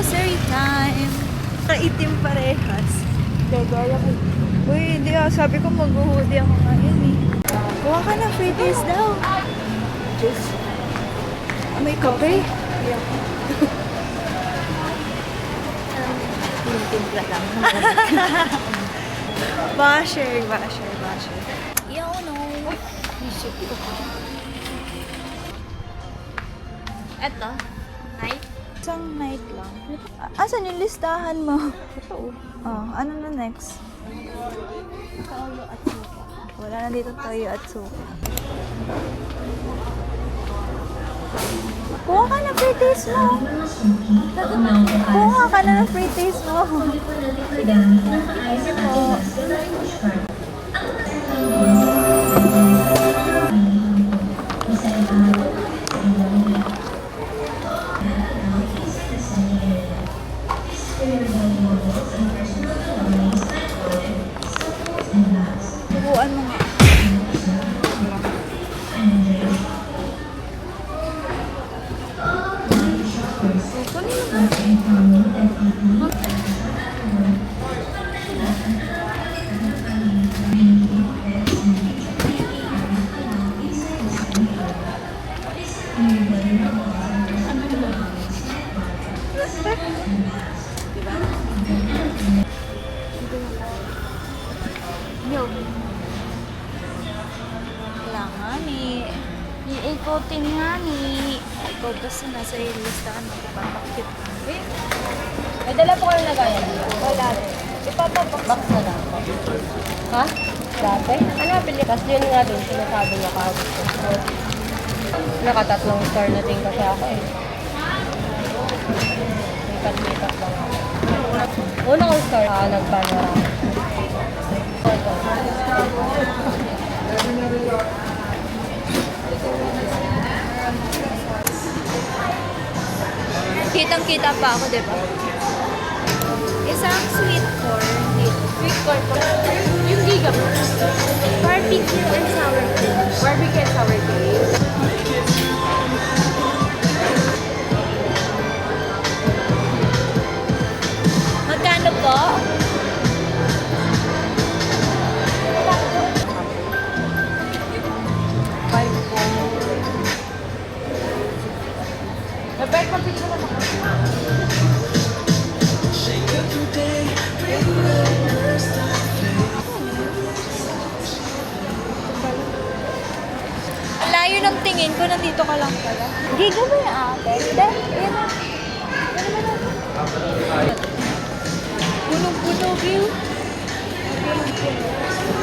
grocery time. Kaitim parehas. Gagaya ko. Uy, hindi ah. Sabi ko mag-hoodie ako ngayon eh. Kuha ka na free days daw. Juice. May kape. Yeah. Timpla lang. Basher. You know. Isip ko. Eto. Night. Isang night lang. Asan yung listahan mo? Ito. Oh, ano na next? Toyo at suka. Wala na dito toyo at suka. Kuha ka na free taste mo. Kuha ka na ng free taste mo. Sige po. Subuan mo nga. Yo. Wala nga ni. Iikotin nga ni. Ikaw basta nasa yung listahan mo. Papakit ka. May dala po kayo na gaya. Wala rin. Ipapabox. Box na lang. Ha? Dati? Ano mapili? Kasi yun nga din, sinasabi niya kahapon ko. Nakatatlong star na din kasi ako eh. Lipat-lipat lang ako. Una kong star, nagpanorama. Kitang-kita pa ako, di ba? Isang sweet corn dito. Sweet corn po. Yung giga mo. Barbecue and sour cream. Barbecue and sour cream. Magkano po? Five po. Nabay pa picture naman. Ang layo ng tingin ko, nandito ka lang pala. Giga ba yung ate? Hindi, yun na. Punong-puno view. Punong-puno.